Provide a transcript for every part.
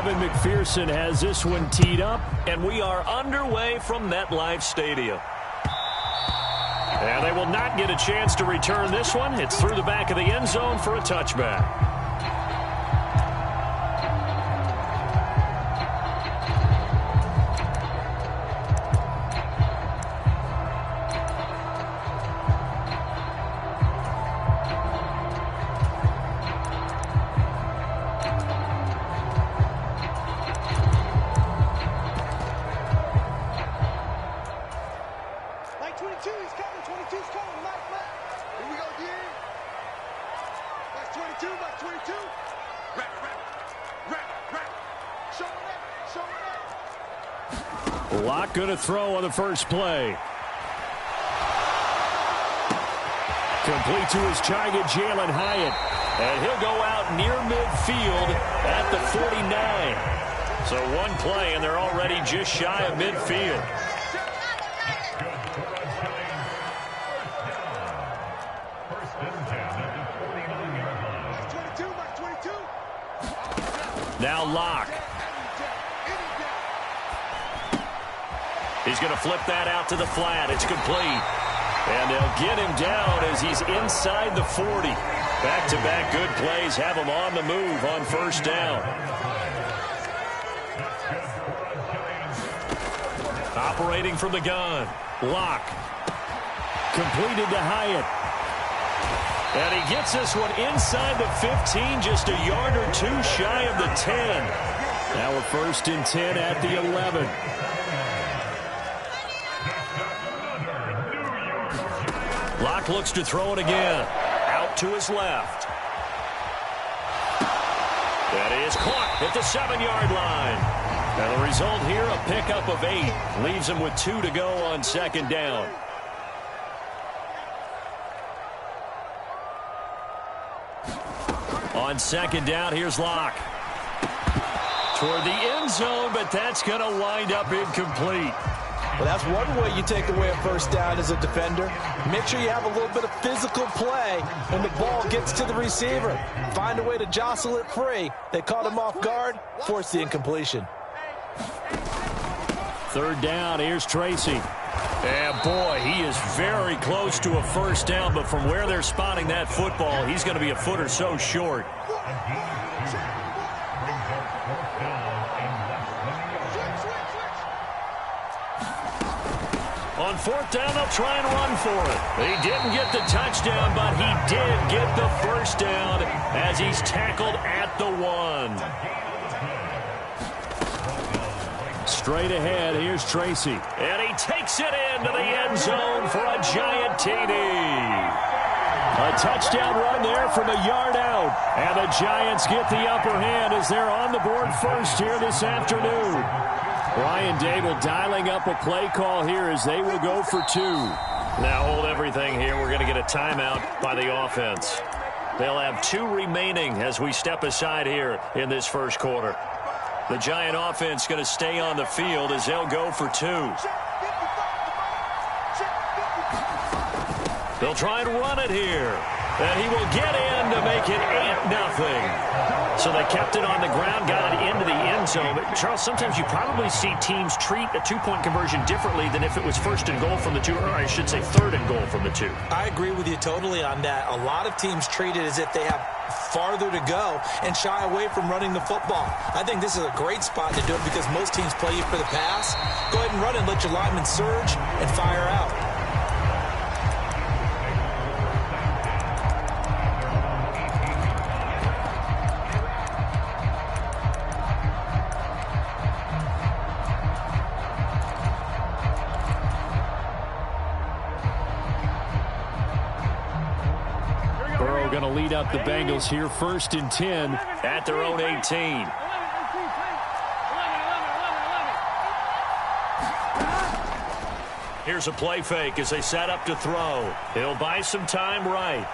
Evan McPherson has this one teed up, and we are underway from MetLife Stadium. And they will not get a chance to return this one. It's through the back of the end zone for a touchback. Locke going to throw on the first play. Complete to his target, Jalen Hyatt. And he'll go out near midfield at the 49. So one play, and they're already just shy of midfield. Now Locke. He's going to flip that out to the flat. It's complete. And they'll get him down as he's inside the 40. Back-to-back good plays have him on the move on first down. Operating from the gun. Locke. Completed to Hyatt. And he gets this one inside the 15, just a yard or two shy of the 10. Now a 1st and 10 at the 11. Locke looks to throw it again. Out to his left. That is caught at the 7-yard line. And the result here, a pickup of 8. Leaves him with 2 to go on second down. On second down, here's Locke. Toward the end zone, but that's going to wind up incomplete. Well, that's one way you take away a first down as a defender. Make sure you have a little bit of physical play when the ball gets to the receiver. Find a way to jostle it free. They caught him off guard, forced the incompletion. Third down, here's Tracy. And boy, he is very close to a first down, but from where they're spotting that football, he's going to be a foot or so short. On fourth down, they'll try and run for it. He didn't get the touchdown, but he did get the first down as he's tackled at the 1. Straight ahead, here's Tracy. And he takes it into the end zone for a giant TD. A touchdown run there from a yard out. And the Giants get the upper hand as they're on the board first here this afternoon. Ryan Dable dialing up a play call here as they will go for 2. Now hold everything here. We're going to get a timeout by the offense. They'll have 2 remaining as we step aside here in this first quarter. The Giant offense going to stay on the field as they'll go for 2. They'll try and run it here. And he will get in to make it 8-0. So they kept it on the ground, got it into the end zone. But Charles, sometimes you probably see teams treat a 2-point conversion differently than if it was 1st and goal from the 2, or I should say 3rd and goal from the 2. I agree with you totally on that. A lot of teams treat it as if they have farther to go and shy away from running the football. I think this is a great spot to do it because most teams play you for the pass. Go ahead and run it, let your linemen surge and fire out. Going to lead up the Bengals here, 1st and 10 at their own 18. Here's a play fake as they set up to throw. He'll buy some time right.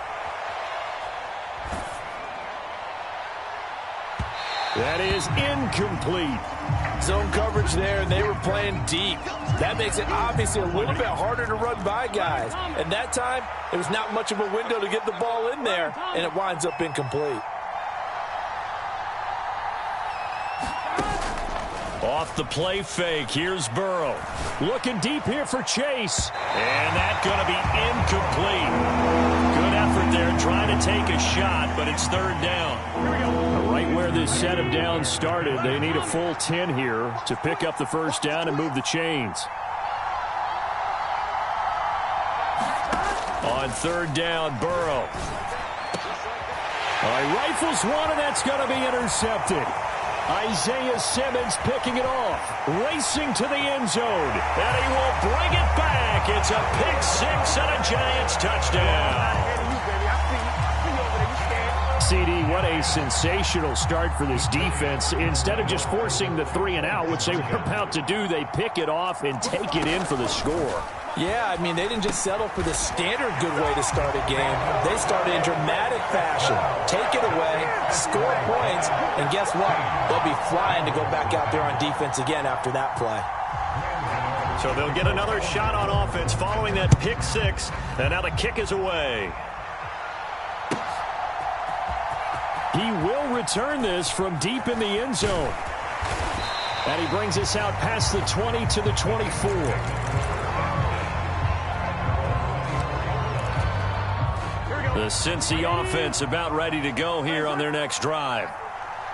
That is incomplete. Zone coverage there, and they were playing deep. That makes it obviously a little bit harder to run by guys. And that time, there was not much of a window to get the ball in there, and it winds up incomplete. Off the play fake, here's Burrow. Looking deep here for Chase. And that's going to be incomplete. Good effort there trying to take a shot, but it's third down. Right where this set of downs started, they need a full 10 here to pick up the first down and move the chains. On third down, Burrow. All right, rifles one, and that's going to be intercepted. Isaiah Simmons picking it off, racing to the end zone, and he will bring it back. It's a pick six and a Giants touchdown. CD, what a sensational start for this defense. Instead of just forcing the 3-and-out, which they were about to do, they pick it off and take it in for the score. Yeah, I mean, they didn't just settle for the standard good way to start a game. They started in dramatic fashion. Take it away, score points, and guess what? They'll be flying to go back out there on defense again after that play. So they'll get another shot on offense following that pick six, and now the kick is away. He will return this from deep in the end zone. And he brings us out past the 20 to the 24. The Cincy offense about ready to go here on their next drive.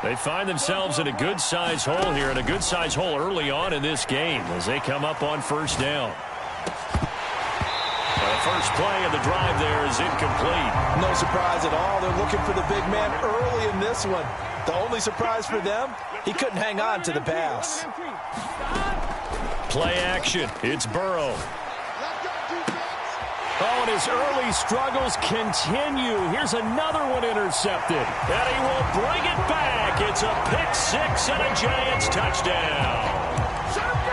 They find themselves in a good-sized hole here, and a good-sized hole early on in this game as they come up on first down. The first play of the drive there is incomplete. No surprise at all. They're looking for the big man early in this one. The only surprise for them, he couldn't hang on to the pass. Play action. It's Burrow. Oh, and his early struggles continue. Here's another one intercepted. And he will bring it back. It's a pick six and a Giants touchdown.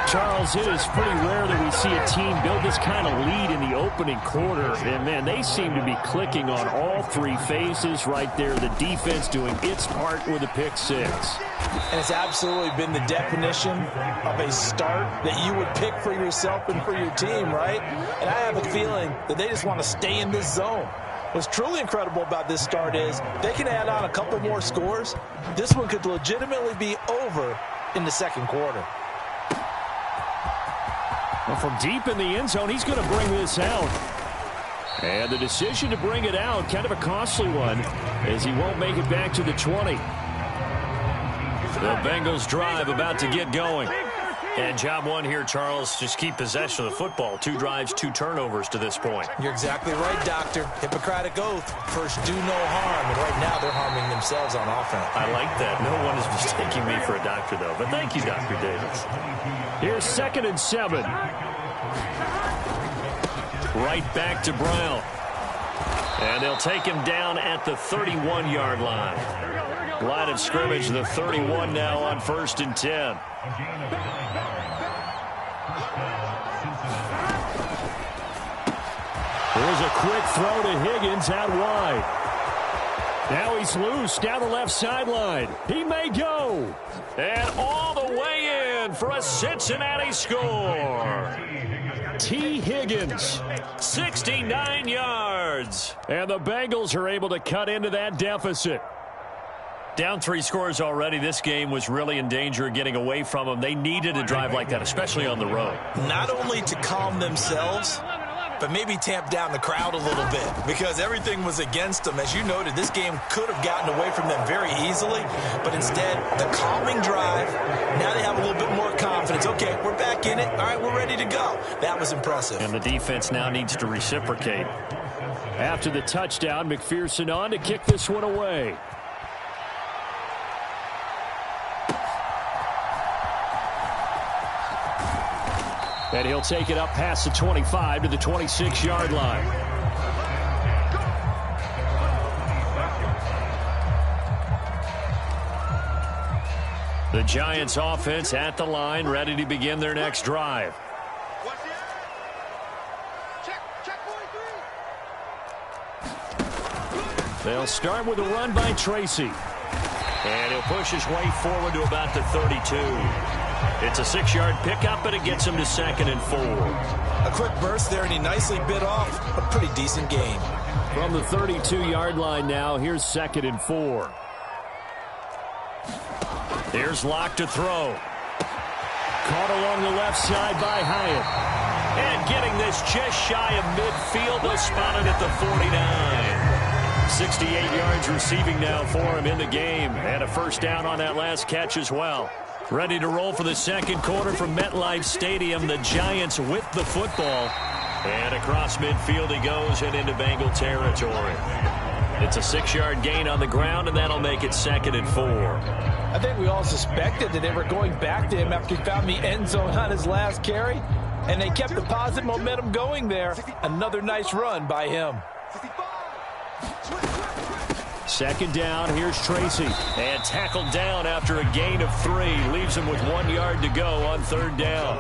Charles, it is pretty rare that we see a team build this kind of lead in the opening quarter. And, man, they seem to be clicking on all three phases right there. The defense doing its part with a pick six. And it's absolutely been the definition of a start that you would pick for yourself and for your team, right? And I have a feeling that they just want to stay in this zone. What's truly incredible about this start is they can add on a couple more scores. This one could legitimately be over in the second quarter. Well, from deep in the end zone, he's going to bring this out. And the decision to bring it out, kind of a costly one, as he won't make it back to the 20. The Bengals drive about to get going. And job one here, Charles, just keep possession of the football. 2 drives, 2 turnovers to this point. You're exactly right, Doctor. Hippocratic oath. First, do no harm. And right now, they're harming themselves on offense. I like that. No one is mistaking me for a doctor, though. But thank you, Dr. Davis. Here's 2nd and 7. Right back to Brown. And they'll take him down at the 31-yard line. Line of scrimmage, the 31 now on 1st and 10. There's a quick throw to Higgins out wide. Now he's loose down the left sideline. He may go. And all the way in for a Cincinnati score. T. Higgins, 69 yards. And the Bengals are able to cut into that deficit. Down 3 scores already. This game was really in danger of getting away from them. They needed a drive like that, especially on the road. Not only to calm themselves, but maybe tamp down the crowd a little bit because everything was against them. As you noted, this game could have gotten away from them very easily, but instead, the calming drive, now they have a little bit more confidence. Okay, we're back in it. All right, we're ready to go. That was impressive. And the defense now needs to reciprocate. After the touchdown, McPherson on to kick this one away. And he'll take it up past the 25 to the 26-yard line. The Giants offense at the line, ready to begin their next drive. They'll start with a run by Tracy. And he'll push his way forward to about the 32. It's a 6-yard pickup, and it gets him to 2nd and 4. A quick burst there, and he nicely bit off a pretty decent gain. From the 32-yard line now, here's 2nd and 4. Here's Locke to throw. Caught along the left side by Hyatt. And getting this just shy of midfield. They'll spot it at the 49. 68 yards receiving now for him in the game. And a first down on that last catch as well. Ready to roll for the second quarter from MetLife Stadium. The Giants with the football. And across midfield he goes and into Bengal territory. It's a 6-yard gain on the ground, and that'll make it 2nd and 4. I think we all suspected that they were going back to him after he found the end zone on his last carry, and they kept the positive momentum going there. Another nice run by him. Second down, here's Tracy. And tackled down after a gain of 3. Leaves him with 1 yard to go on 3rd down.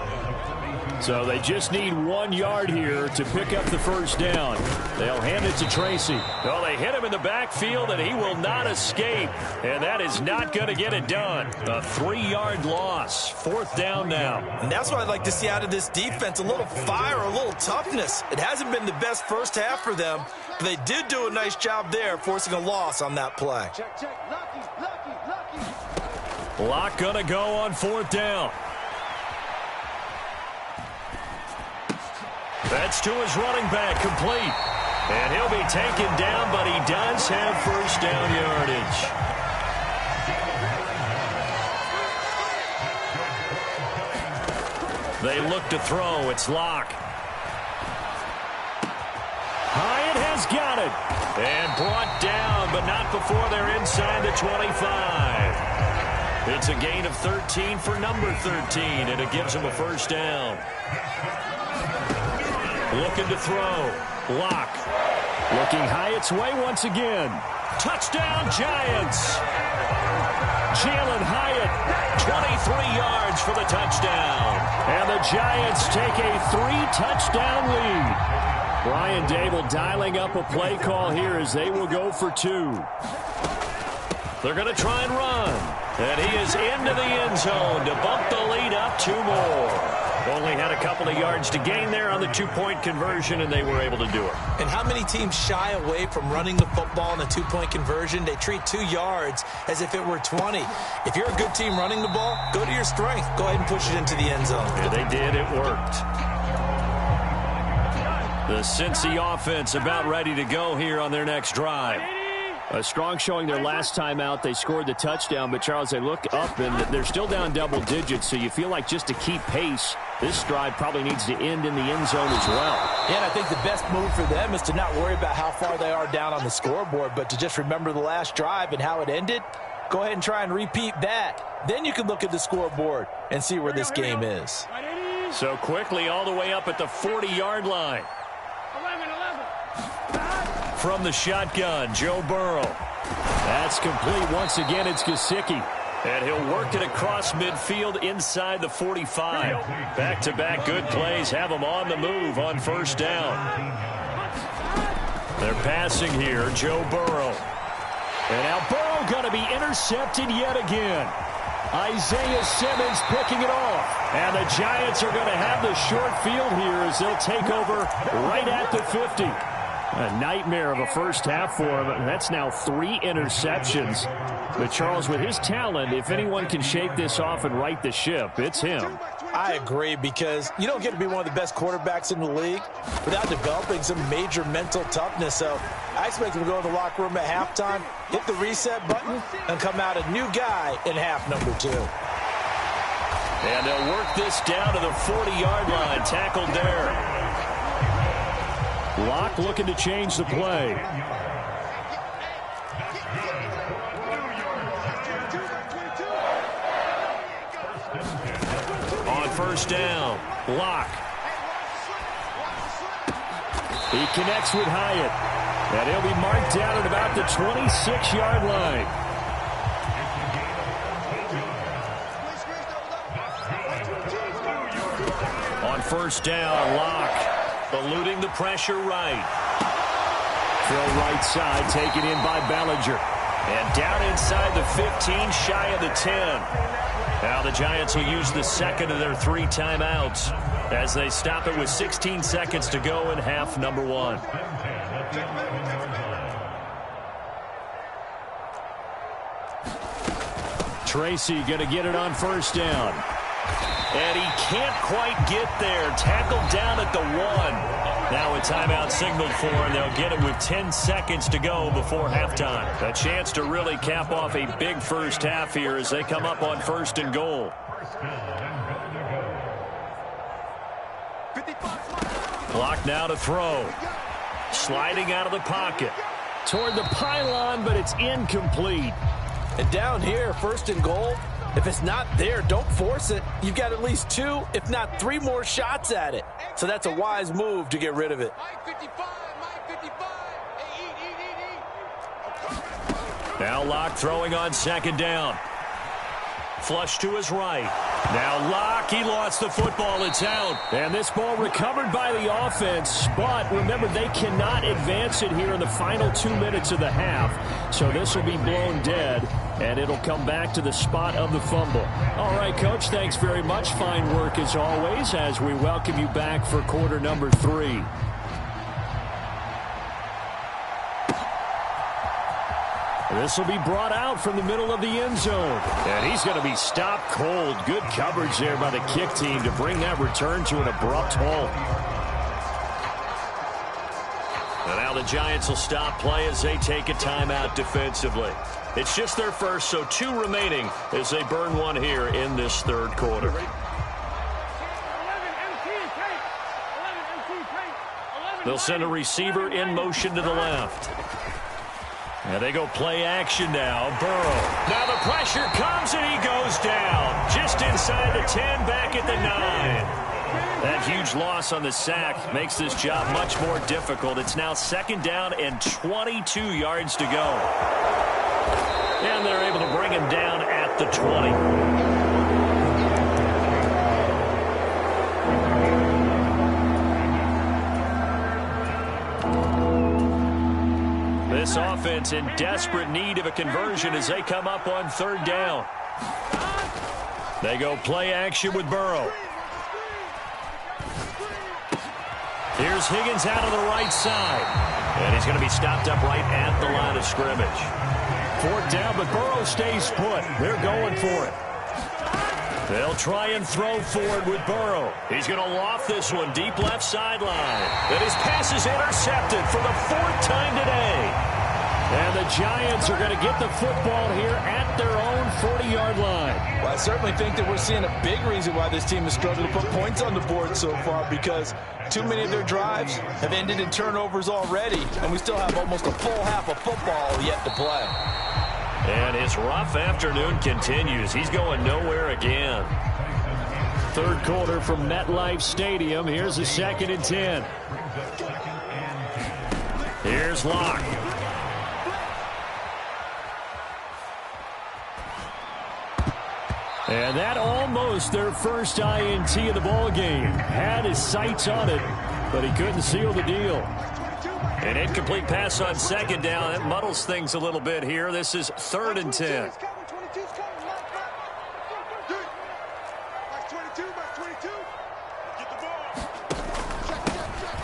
So they just need 1 yard here to pick up the first down. They'll hand it to Tracy. Well, they hit him in the backfield, and he will not escape. And that is not going to get it done. A 3-yard loss. 4th down now. And that's what I'd like to see out of this defense. A little fire, a little toughness. It hasn't been the best first half for them, but they did do a nice job there, forcing a loss on that play. Lock going to go on 4th down. That's to his running back, complete. And he'll be taken down, but he does have first down yardage. They look to throw. It's Lock. Hyatt has got it. And brought down, but not before they're inside the 25. It's a gain of 13 for number 13, and it gives him a first down. Looking to throw. Lock. Looking Hyatt's way once again. Touchdown, Giants. Jalen Hyatt, 23 yards for the touchdown. And the Giants take a 3-touchdown lead. Brian Dable dialing up a play call here as they will go for 2. They're going to try and run. And he is into the end zone to bump the lead up 2 more. Only had a couple of yards to gain there on the 2-point conversion, and they were able to do it. And how many teams shy away from running the football in a 2-point conversion? They treat 2 yards as if it were 20. If you're a good team running the ball, go to your strength. Go ahead and push it into the end zone. Yeah, they did. It worked. The Cincy offense about ready to go here on their next drive. A strong showing their last time out. They scored the touchdown, but, Charles, they look up, and they're still down double digits, so you feel like just to keep pace, this drive probably needs to end in the end zone as well. Yeah, and I think the best move for them is to not worry about how far they are down on the scoreboard, but to just remember the last drive and how it ended. Go ahead and try and repeat that. Then you can look at the scoreboard and see where this game is. So quickly all the way up at the 40-yard line. From the shotgun, Joe Burrow. That's complete. Once again, it's Gesicki. And he'll work it across midfield inside the 45. Back-to-back good plays have him on the move on first down. They're passing here, Joe Burrow. And now Burrow going to be intercepted yet again. Isaiah Simmons picking it off. And the Giants are going to have the short field here as they'll take over right at the 50. A nightmare of a first half for him. That's now 3 interceptions. But, Charles, with his talent, if anyone can shake this off and right the ship, it's him. I agree, because you don't get to be one of the best quarterbacks in the league without developing some major mental toughness. So I expect him to go in the locker room at halftime, hit the reset button, and come out a new guy in half number 2. And they'll work this down to the 40-yard line. Tackled there. Lock looking to change the play. On first down, Lock. He connects with Hyatt. And he'll be marked down at about the 26-yard line. On first down, Lock. Eluding the pressure right. Throw right side, taken in by Bellinger. And down inside the 15, shy of the 10. Now the Giants will use the second of their 3 timeouts as they stop it with 16 seconds to go in half number 1. Tracy going to get it on first down. And he can't quite get there. Tackled down at the 1. Now a timeout signaled for, and they'll get it with 10 seconds to go before halftime. A chance to really cap off a big first half here as they come up on 1st and goal. Clock now to throw. Sliding out of the pocket. Toward the pylon, but it's incomplete. And down here, 1st and goal, if it's not there, don't force it. You've got at least 2, if not 3 more shots at it. So that's a wise move to get rid of it. Now Locke throwing on 2nd down. Flush to his right. Now Locke, he lost the football. It's out. And this ball recovered by the offense. But remember, they cannot advance it here in the final 2 minutes of the half. So this will be blown dead, and it'll come back to the spot of the fumble. All right, Coach, thanks very much. Fine work as always as we welcome you back for quarter number 3. This will be brought out from the middle of the end zone. And he's going to be stopped cold. Good coverage there by the kick team to bring that return to an abrupt halt. And now the Giants will stop play as they take a timeout defensively. It's just their first, so 2 remaining as they burn one here in this 3rd quarter. They'll send a receiver in motion to the left. And they go play action now. Burrow. Now the pressure comes and he goes down. Just inside the 10, back at the 9. That huge loss on the sack makes this job much more difficult. It's now 2nd down and 22 yards to go. And they're able to bring him down at the 20. This offense in desperate need of a conversion as they come up on 3rd down. They go play action with Burrow. Here's Higgins out on the right side. And he's going to be stopped up right at the line of scrimmage. 4th down, but Burrow stays put. They're going for it. They'll try and throw forward with Burrow. He's going to loft this one deep left sideline. And his pass is intercepted for the 4th time today. And the Giants are going to get the football here at their own 40-yard line. Well, I certainly think that we're seeing a big reason why this team has struggled to put points on the board so far, because too many of their drives have ended in turnovers already, and we still have almost a full half of football yet to play. And his rough afternoon continues. He's going nowhere again. 3rd quarter from MetLife Stadium. Here's a 2nd and 10. Here's Locke. And that almost their first INT of the ball game. Had his sights on it, but he couldn't seal the deal. An incomplete pass on 2nd down. That muddles things a little bit here. This is 3rd and 10.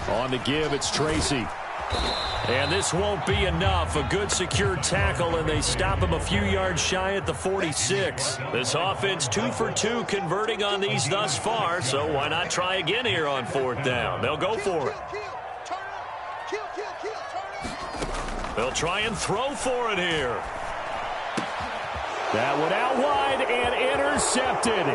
On the give, it's Tracy. And this won't be enough. A good secure tackle, and they stop him a few yards shy at the 46. This offense 2 for 2 converting on these thus far, so why not try again here on 4th down? They'll go for it. They'll try and throw for it here. That one out wide and intercepted.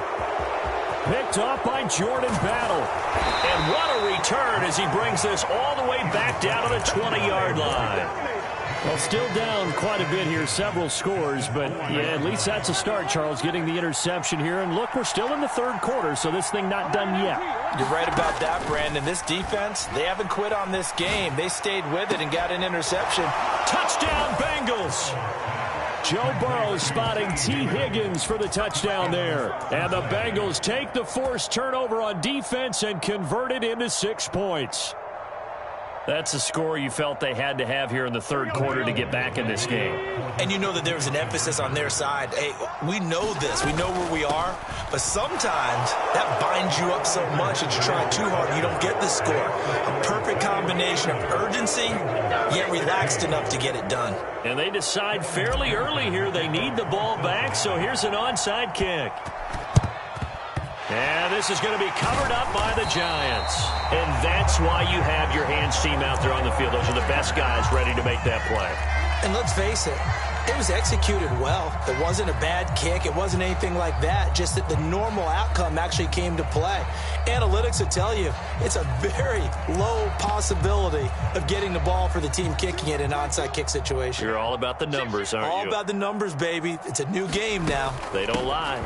Picked off by Jordan Battle. And what a return as he brings this all the way back down to the 20-yard line. Well, still down quite a bit here, several scores, but yeah, at least that's a start, Charles, getting the interception here. And look, we're still in the 3rd quarter, so this thing not done yet. You're right about that, Brandon. This defense, they haven't quit on this game. They stayed with it and got an interception. Touchdown, Bengals! Joe Burrow spotting T. Higgins for the touchdown there. And the Bengals take the forced turnover on defense and convert it into 6 points. That's a score you felt they had to have here in the 3rd quarter to get back in this game. And you know that there's an emphasis on their side. Hey, we know this. We know where we are. But sometimes that binds you up so much that you try too hard, you don't get the score. A perfect combination of urgency, yet relaxed enough to get it done. And they decide fairly early here they need the ball back, so here's an onside kick. And this is going to be covered up by the Giants. And that's why you have your hands team out there on the field. Those are the best guys ready to make that play. And let's face it, it was executed well. It wasn't a bad kick. It wasn't anything like that. Just that the normal outcome actually came to play. Analytics will tell you it's a very low possibility of getting the ball for the team kicking it in an onside kick situation. You're all about the numbers, aren't you? All about the numbers, baby. It's a new game now. They don't lie.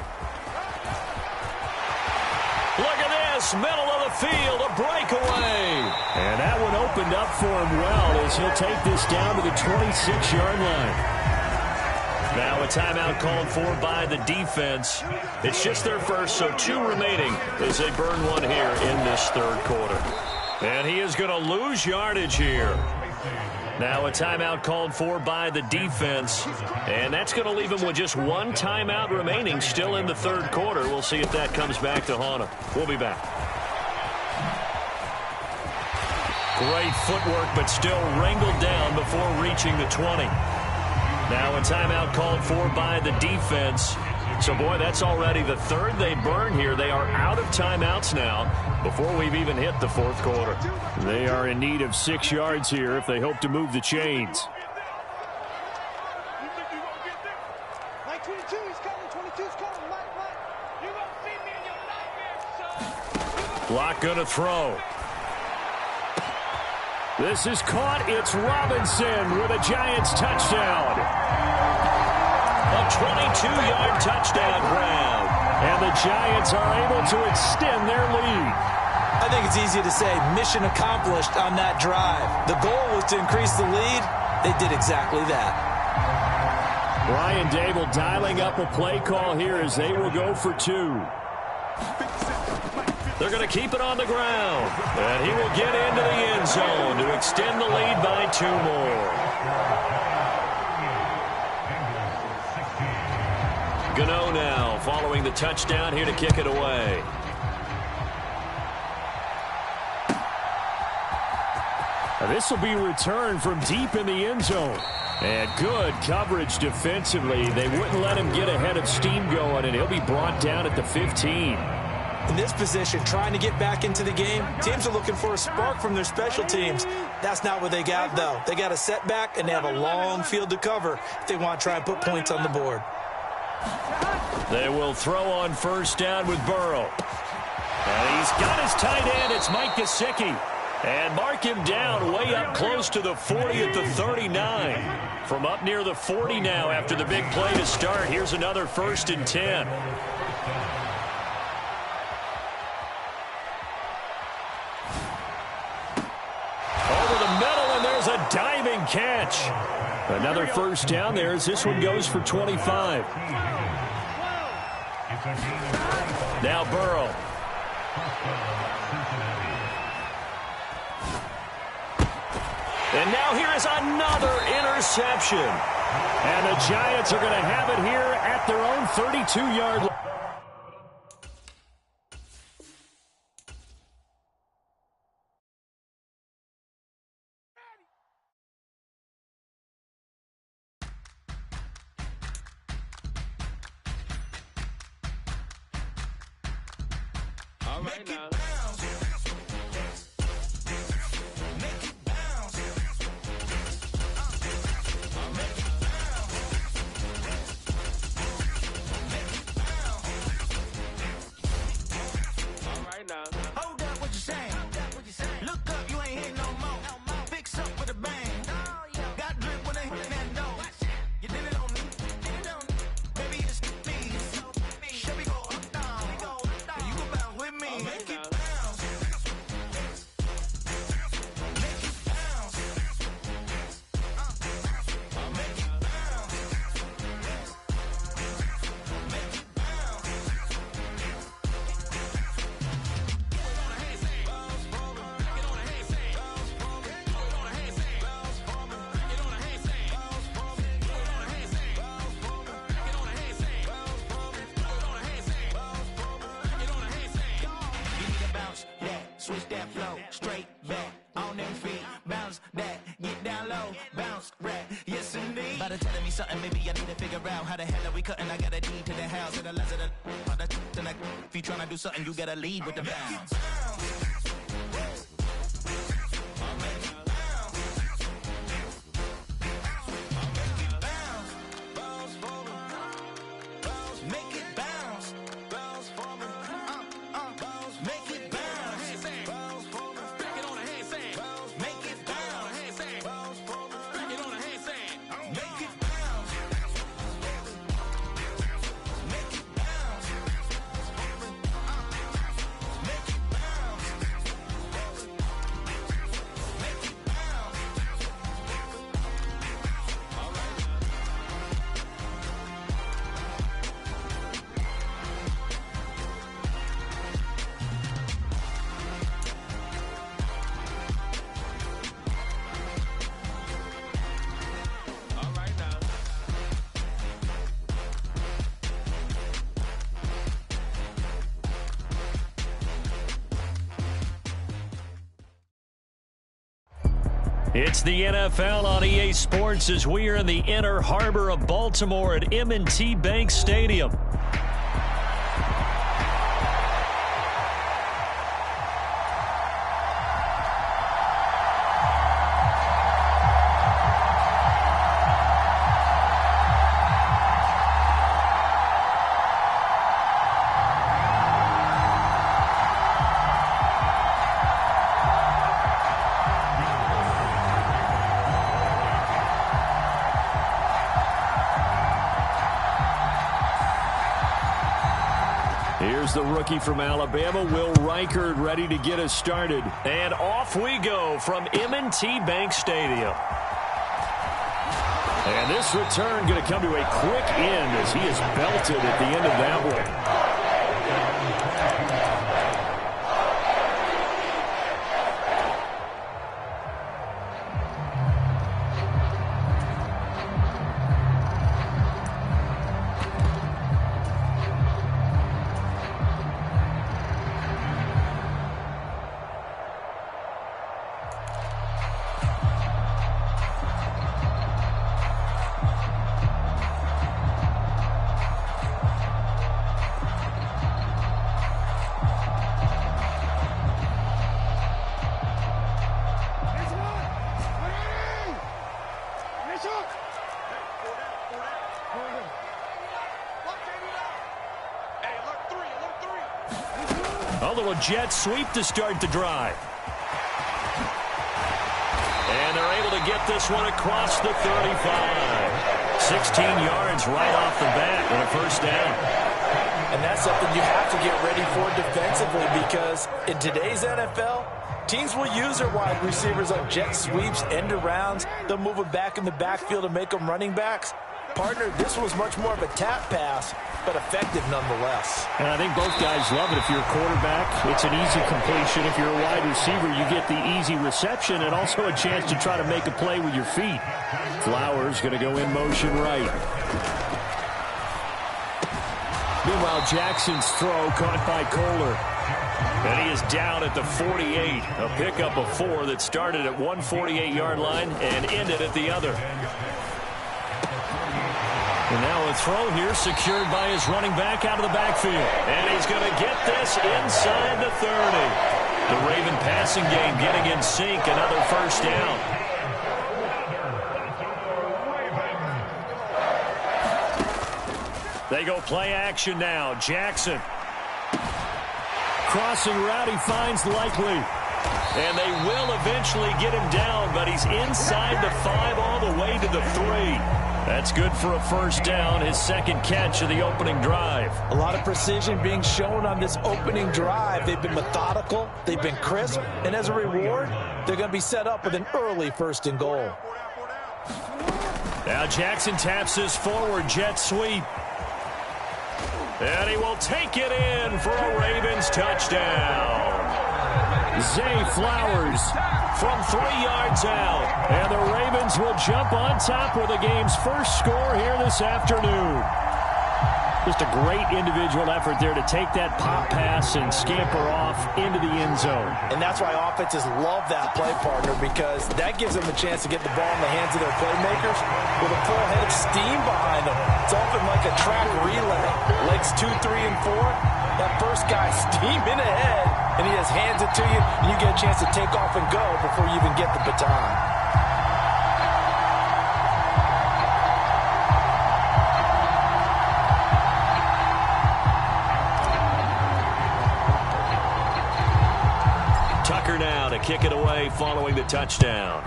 Look at this, middle of the field, a breakaway. And that one opened up for him well as he'll take this down to the 26-yard line. Now a timeout called for by the defense. It's just their first, so 2 remaining as they burn one here in this third quarter. And he is going to lose yardage here. Now a timeout called for by the defense, and that's going to leave him with just 1 timeout remaining still in the third quarter. We'll see if that comes back to haunt him. We'll be back. Great footwork, but still wrangled down before reaching the 20. Now a timeout called for by the defense. So, boy, that's already the third they burn here. They are out of timeouts now before we've even hit the fourth quarter. They are in need of 6 yards here if they hope to move the chains. Block going to throw. This is caught. It's Robinson with a Giants touchdown. A 22-yard touchdown grab. And the Giants are able to extend their lead. I think it's easy to say mission accomplished on that drive. The goal was to increase the lead. They did exactly that. Brian Dable dialing up a play call here as they will go for 2. They're going to keep it on the ground. And he will get into the end zone to extend the lead by 2 more. Gano now following the touchdown here to kick it away. Now this will be returned from deep in the end zone. And good coverage defensively. They wouldn't let him get ahead of steam going, and he'll be brought down at the 15. In this position, trying to get back into the game, teams are looking for a spark from their special teams. That's not what they got, though. They got a setback, and they have a long field to cover if they want to try and put points on the board. They will throw on first down with Burrow. And he's got his tight end. It's Mike Gesicki. And mark him down way up close to the 40 at the 39. From up near the 40 now after the big play to start. Here's another 1st and 10. A diving catch. Another first down there as this one goes for 25. Now Burrow. And now here is another interception. And the Giants are going to have it here at their own 32-yard line. Switch that flow, straight back, on them feet, bounce that, get down low, bounce, rap, yes indeed. About to telling me something, maybe I need to figure out how the hell are we cutting. I got a deed to the house, and the last of the If you tryna do something, you gotta lead with the bounce. It's the NFL on EA Sports as we are in the inner harbor of Baltimore at M&T Bank Stadium. Here's the rookie from Alabama, Will Reichard, ready to get us started. And off we go from M&T Bank Stadium. And this return going to come to a quick end as he is belted at the end of that one. A little jet sweep to start the drive. And they're able to get this one across the 35. 16 yards right off the bat and a first down. And that's something you have to get ready for defensively, because in today's NFL, teams will use their wide receivers on jet sweeps, end arounds. They'll move them back in the backfield and make them running backs. Partner, this was much more of a tap pass, but effective nonetheless. And I think both guys love it. If you're a quarterback, it's an easy completion. If you're a wide receiver, you get the easy reception and also a chance to try to make a play with your feet. Flowers going to go in motion right. Meanwhile, Jackson's throw caught by Kohler. And he is down at the 48. A pickup of 4 that started at 148-yard line and ended at the other. And now a throw here secured by his running back out of the backfield. And he's going to get this inside the 30. The Raven passing game getting in sync. Another first down. They go play action now. Jackson. Crossing route, he finds Likely. And they will eventually get him down, but he's inside the 5 all the way to the 3. That's good for a first down, his second catch of the opening drive. A lot of precision being shown on this opening drive. They've been methodical, they've been crisp, and as a reward, they're going to be set up with an early first and goal. Now Jackson taps his forward jet sweep. And he will take it in for a Ravens touchdown. Zay Flowers from 3 yards out. And the Ravens will jump on top with the game's first score here this afternoon. Just a great individual effort there to take that pop pass and scamper off into the end zone. And that's why offenses love that play, partner, because that gives them a chance to get the ball in the hands of their playmakers with a full head of steam behind them. It's often like a track relay. Legs 2, 3, and 4. That first guy steaming ahead, and he just hands it to you, and you get a chance to take off and go before you even get the baton. Now to kick it away following the touchdown.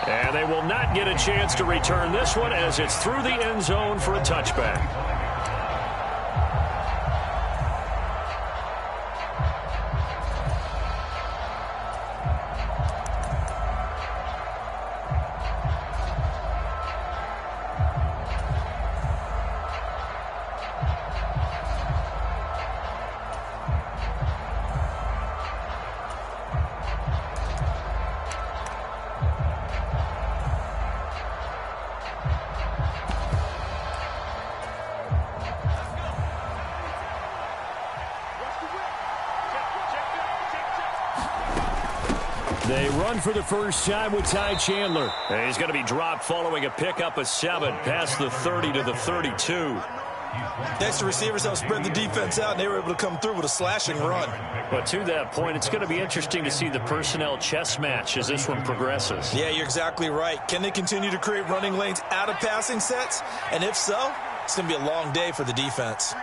And they will not get a chance to return this one as it's through the end zone for a touchback. They run for the first time with Ty Chandler. And he's going to be dropped following a pickup of 7 past the 30 to the 32. Extra receivers helped spread the defense out, and they were able to come through with a slashing run. But to that point, it's going to be interesting to see the personnel chess match as this one progresses. Yeah, you're exactly right. Can they continue to create running lanes out of passing sets? And if so, it's going to be a long day for the defense.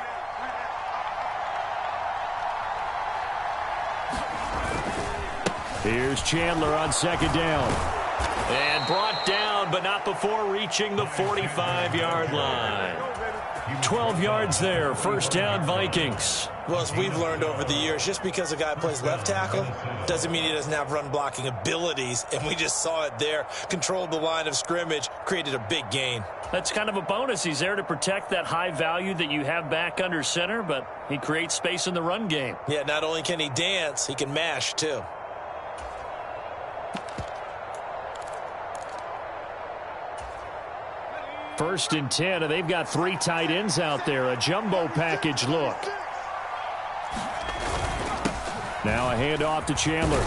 Here's Chandler on second down. And brought down, but not before reaching the 45-yard line. 12 yards there, first down Vikings. Well, as we've learned over the years, just because a guy plays left tackle doesn't mean he doesn't have run-blocking abilities, and we just saw it there. Controlled the line of scrimmage, created a big gain. That's kind of a bonus. He's there to protect that high value that you have back under center, but he creates space in the run game. Yeah, not only can he dance, he can mash, too. First and 10, and they've got 3 tight ends out there. A jumbo package look. Now a handoff to Chandler.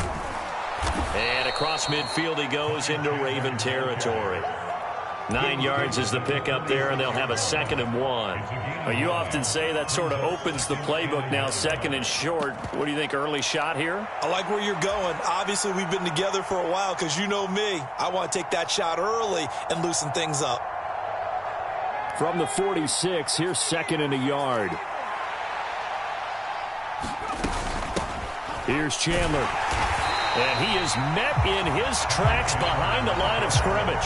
And across midfield he goes into Raven territory. 9 yards is the pickup there, and they'll have a 2nd and 1. Well, you often say that sort of opens the playbook now, 2nd and short. What do you think, early shot here? I like where you're going. Obviously, we've been together for a while because you know me. I want to take that shot early and loosen things up. From the 46, here's 2nd and a yard. Here's Chandler. And he is met in his tracks behind the line of scrimmage.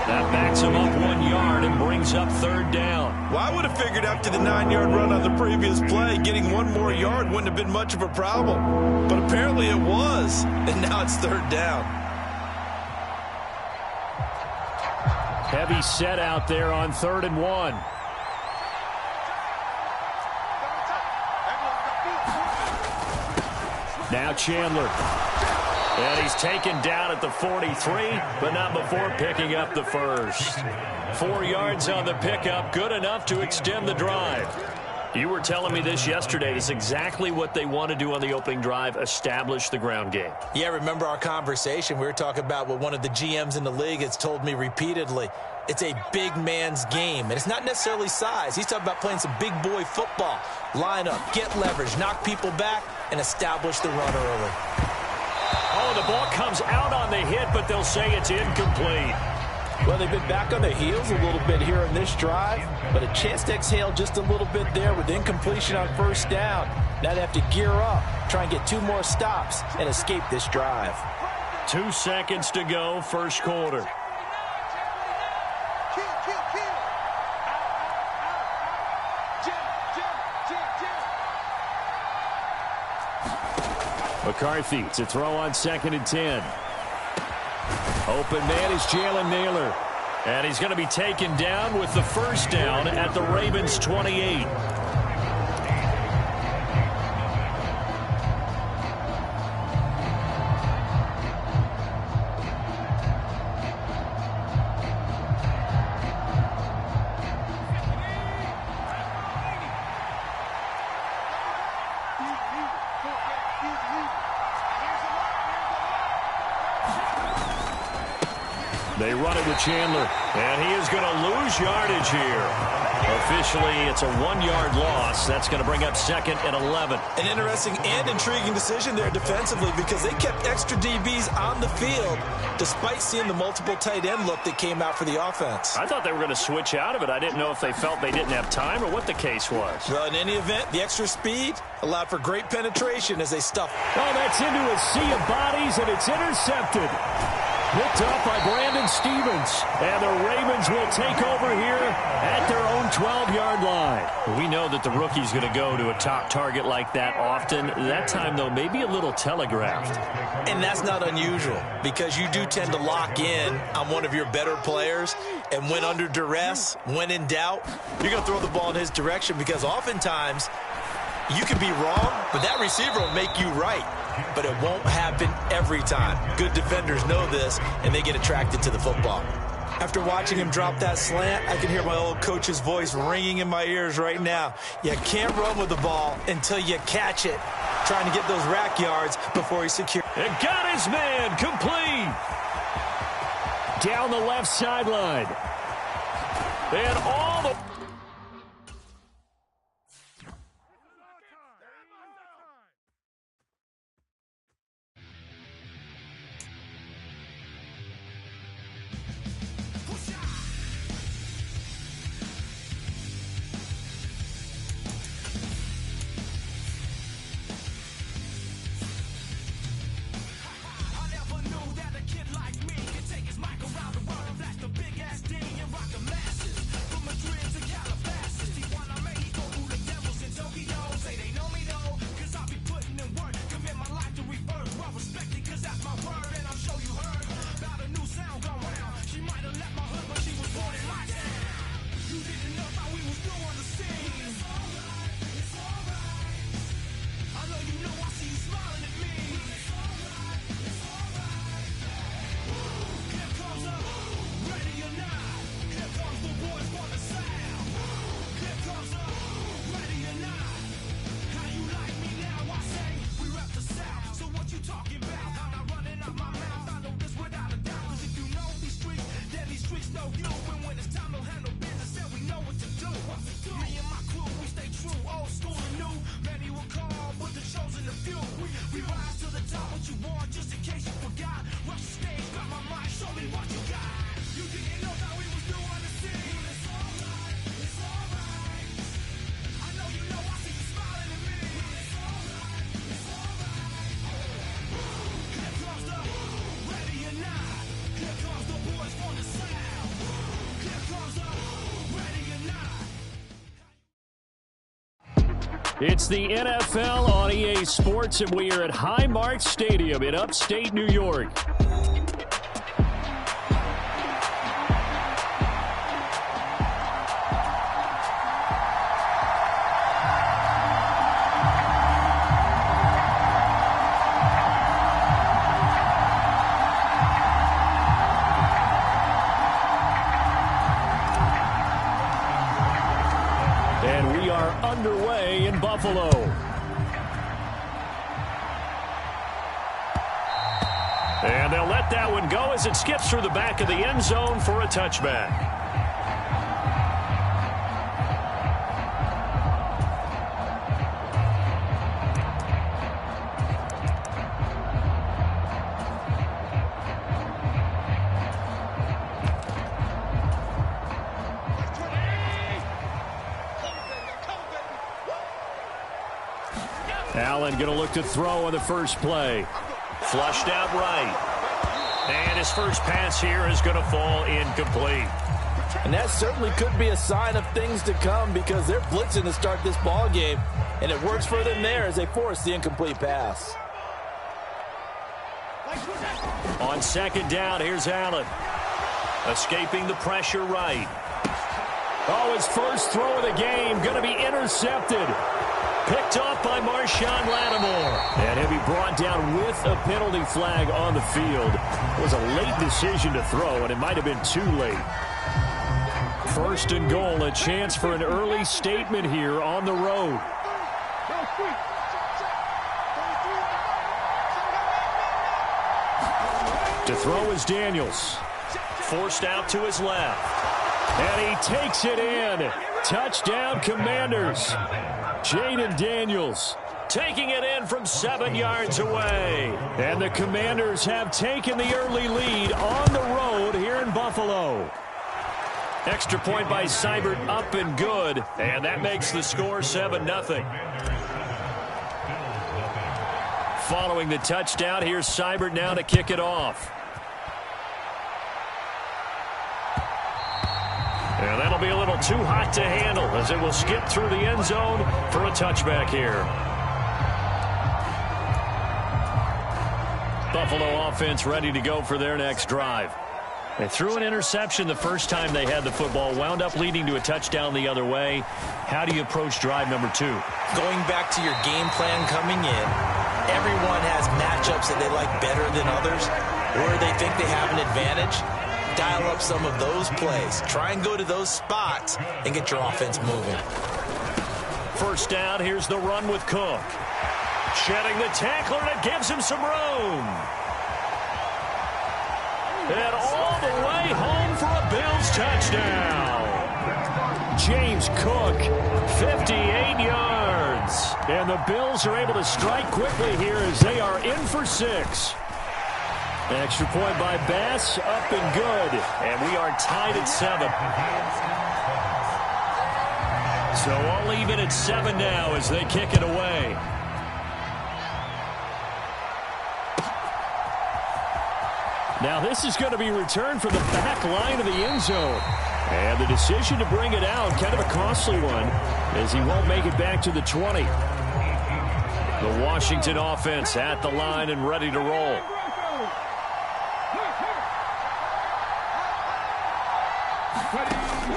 That backs him up 1 yard and brings up 3rd down. Well, I would have figured after the 9-yard run on the previous play, getting 1 more yard wouldn't have been much of a problem. But apparently it was, and now it's 3rd down. Heavy set out there on 3rd and 1. Now Chandler. And he's taken down at the 43, but not before picking up the first. 4 yards on the pickup, good enough to extend the drive. You were telling me this yesterday. It's exactly what they want to do on the opening drive, establish the ground game. Yeah, remember our conversation? We were talking about what one of the GMs in the league has told me repeatedly. It's a big man's game, and it's not necessarily size. He's talking about playing some big boy football. Line up, get leverage, knock people back, and establish the run early. Oh, the ball comes out on the hit, but they'll say it's incomplete. Well, they've been back on their heels a little bit here in this drive, but a chance to exhale just a little bit there with incompletion on first down. Now they have to gear up, try and get 2 more stops, and escape this drive. 2 seconds to go, first quarter. McCarthy to throw on 2nd and 10. Open man is Jalen Naylor. And he's going to be taken down with the first down at the Ravens' 28. They run it with Chandler, and he is going to lose yardage here. Officially, it's a 1-yard loss. That's going to bring up 2nd and 11. An interesting and intriguing decision there defensively because they kept extra DBs on the field despite seeing the multiple tight end look that came out for the offense. I thought they were going to switch out of it. I didn't know if they felt they didn't have time or what the case was. Well, in any event, the extra speed allowed for great penetration as they stuffed. Oh, that's into a sea of bodies, and it's intercepted. Picked up by Brandon Stevens. And the Ravens will take over here at their own 12-yard line. We know that the rookie's going to go to a top target like that often. That time, though, maybe a little telegraphed. And that's not unusual because you do tend to lock in on one of your better players. And when under duress, when in doubt, you're going to throw the ball in his direction because oftentimes you can be wrong, but that receiver will make you right. But it won't happen every time. Good defenders know this, and they get attracted to the football. After watching him drop that slant, I can hear my old coach's voice ringing in my ears right now. You can't run with the ball until you catch it. Trying to get those rack yards before he's secure. And got his man complete. Down the left sideline. And all the... It's the NFL on EA Sports, and we are at Highmark Stadium in upstate New York. And we are underway in Buffalo. And they'll let that one go as it skips through the back of the end zone for a touchback. Allen going to look to throw on the first play. Flushed out right. And his first pass here is going to fall incomplete. And that certainly could be a sign of things to come because they're blitzing to start this ball game, and it works for them there as they force the incomplete pass. On second down, here's Allen. Escaping the pressure right. Oh, his first throw of the game going to be intercepted. Picked off by Marshawn Lattimore. And he'll be brought down with a penalty flag on the field. It was a late decision to throw, and it might have been too late. First and goal, a chance for an early statement here on the road. To throw is Daniels. Forced out to his left. And he takes it in. Touchdown, Commanders. Jaden Daniels taking it in from 7 yards away. And the Commanders have taken the early lead on the road here in Buffalo. Extra point by Seibert, up and good. And that makes the score 7-0. Following the touchdown, here's Seibert now to kick it off. And that'll be a little too hot to handle as it will skip through the end zone for a touchback here. Buffalo offense ready to go for their next drive. They threw an interception the first time they had the football, wound up leading to a touchdown the other way. How do you approach drive number 2? Going back to your game plan coming in, everyone has matchups that they like better than others, where they think they have an advantage. Dial up some of those plays. Try and go to those spots and get your offense moving. First down, here's the run with Cook. Shedding the tackler, and it gives him some room. And all the way home for a Bills touchdown. James Cook, 58 yards. And the Bills are able to strike quickly here as they are in for 6. Extra point by Bass, up and good. And we are tied at 7. So all even at 7 now as they kick it away. Now this is going to be returned from the back line of the end zone. And the decision to bring it out, kind of a costly one, as he won't make it back to the 20. The Washington offense at the line and ready to roll.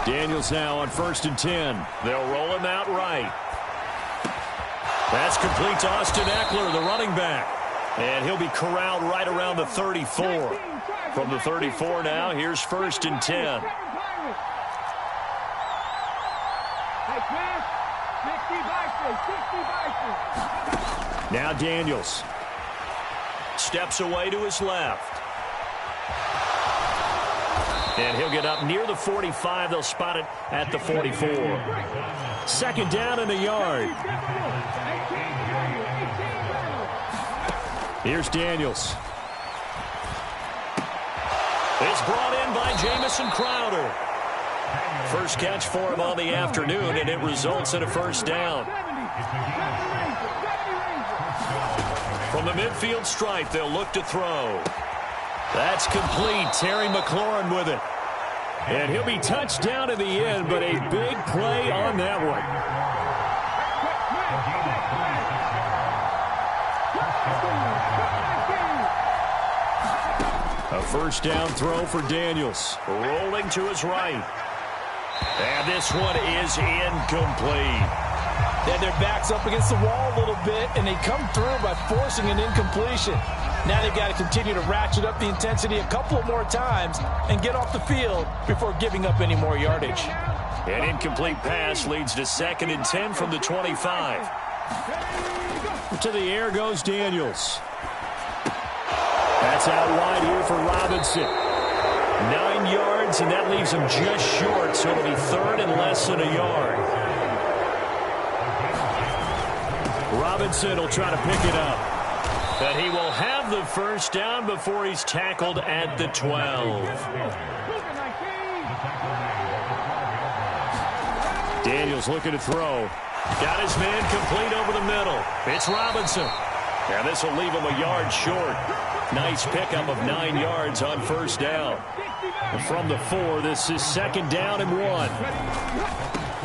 Daniels now on 1st and 10. They'll roll him out right. That's complete to Austin Eckler, the running back. And he'll be corralled right around the 34. From the 34 now, here's 1st and 10. Now Daniels. Steps away to his left. And he'll get up near the 45. They'll spot it at the 44. 2nd down and a yard. Here's Daniels. It's brought in by Jamison Crowder. First catch for him on the afternoon, and it results in a 1st down. From the midfield stripe, they'll look to throw. That's complete. Terry McLaurin with it. And he'll be touched down in the end, but a big play on that one. A 1st down throw for Daniels. Rolling to his right. And this one is incomplete. Then their back's up against the wall a little bit, and they come through by forcing an incompletion. Now they've got to continue to ratchet up the intensity a couple more times and get off the field before giving up any more yardage. An incomplete pass leads to 2nd and 10 from the 25. To the air goes Daniels. That's out wide here for Robinson. 9 yards, and that leaves him just short, so it'll be 3rd and less than a yard. Robinson will try to pick it up. But he will have the 1st down before he's tackled at the 12. Daniels looking to throw. Got his man complete over the middle. It's Robinson. And this will leave him a yard short. Nice pickup of 9 yards on 1st down. And from the 4, this is 2nd down and 1.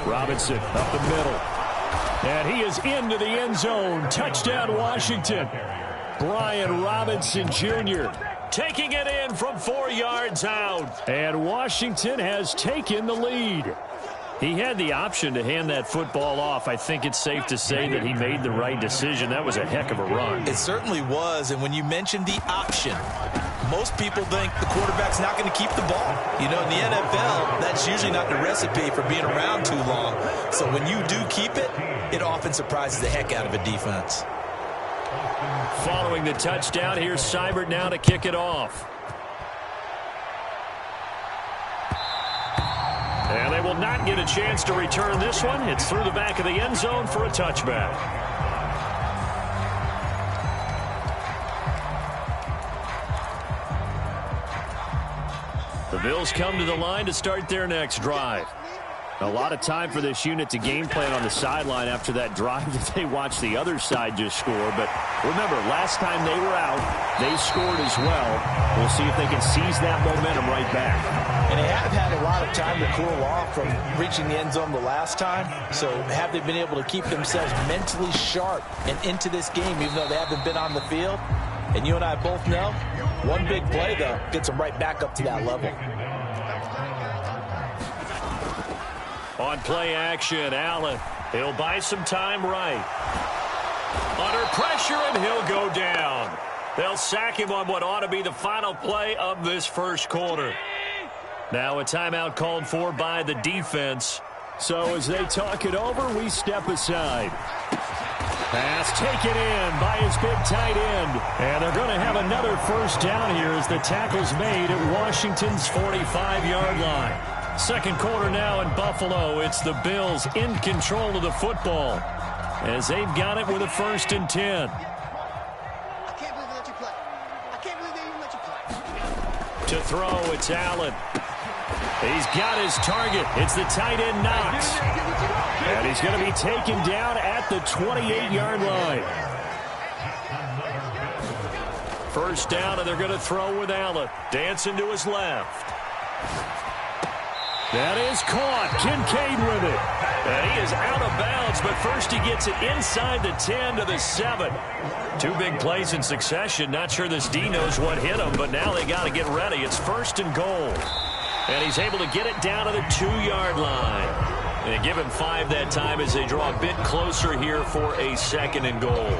Robinson up the middle. And he is into the end zone. Touchdown, Washington. Brian Robinson Jr. taking it in from 4 yards out. And Washington has taken the lead. He had the option to hand that football off. I think it's safe to say that he made the right decision. That was a heck of a run. It certainly was. And when you mentioned the option, most people think the quarterback's not going to keep the ball. You know, in the NFL, that's usually not the recipe for being around too long. So when you do keep it, it often surprises the heck out of a defense. Following the touchdown, here's Seibert now to kick it off. And they will not get a chance to return this one. It's through the back of the end zone for a touchback. The Bills come to the line to start their next drive. A lot of time for this unit to game plan on the sideline after that drive that they watched the other side just score. But remember, last time they were out, they scored as well. We'll see if they can seize that momentum right back. And they have had a lot of time to cool off from reaching the end zone the last time. So have they been able to keep themselves mentally sharp and into this game, even though they haven't been on the field? And you and I both know, one big play, though, gets them right back up to that level. On play action, Allen. He'll buy some time right. Under pressure, and he'll go down. They'll sack him on what ought to be the final play of this first quarter. Now a timeout called for by the defense. So as they talk it over, we step aside. Pass taken in by his big tight end. And they're going to have another first down here as the tackle's made at Washington's 45-yard line. Second quarter now in Buffalo. It's the Bills in control of the football as they've got it with a 1st and 10. I can't believe they let you play. I can't believe they even let you play. To throw, it's Allen. He's got his target. It's the tight end, Knox. And he's going to be taken down at the 28-yard line. First down, and they're going to throw with Allen. Dancing to his left. That is caught. Kincaid with it. And he is out of bounds, but first he gets it inside the 10 to the 7. Two big plays in succession. Not sure this D knows what hit him, but now they got to get ready. It's 1st and goal. And he's able to get it down to the 2-yard line. And they give him 5 that time as they draw a bit closer here for a 2nd and goal.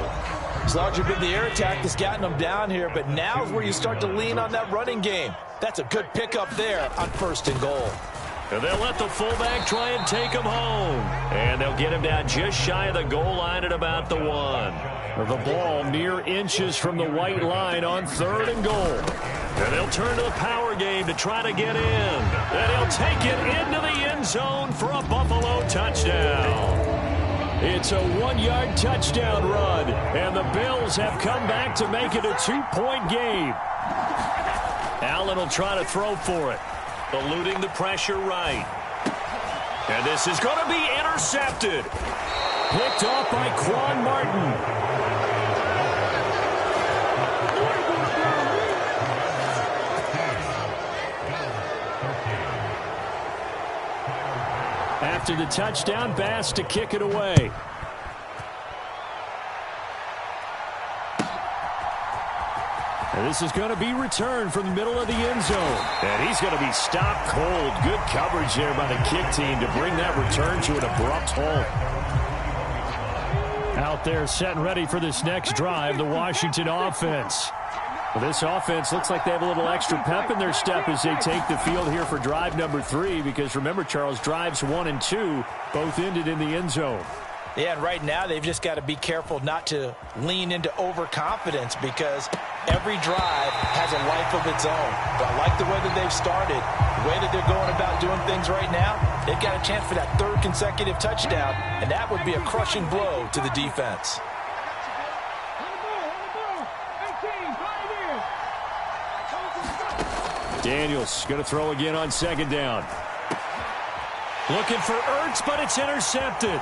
It's largely been the air attack that's gotten them down here, but now is where you start to lean on that running game. That's a good pickup there on 1st and goal. And they'll let the fullback try and take him home. And they'll get him down just shy of the goal line at about the 1. The ball mere inches from the white line on 3rd and goal. And they'll turn to the power game to try to get in. And he'll take it into the end zone for a Buffalo touchdown. It's a 1-yard touchdown run. And the Bills have come back to make it a 2-point game. Allen will try to throw for it. Eluding the pressure right. And this is going to be intercepted. Picked off by Quan Martin. After the touchdown, Bass to kick it away. And this is going to be returned from the middle of the end zone. And he's going to be stopped cold. Good coverage there by the kick team to bring that return to an abrupt halt. Out there set and ready for this next drive, the Washington offense. Well, this offense looks like they have a little extra pep in their step as they take the field here for drive number 3. Because remember, Charles, drives 1 and 2 both ended in the end zone. Yeah, and right now they've just got to be careful not to lean into overconfidence because every drive has a life of its own. But I like the way that they've started, the way that they're going about doing things right now. They've got a chance for that 3rd consecutive touchdown, and that would be a crushing blow to the defense. Daniels going to throw again on 2nd down. Looking for Ertz, but it's intercepted.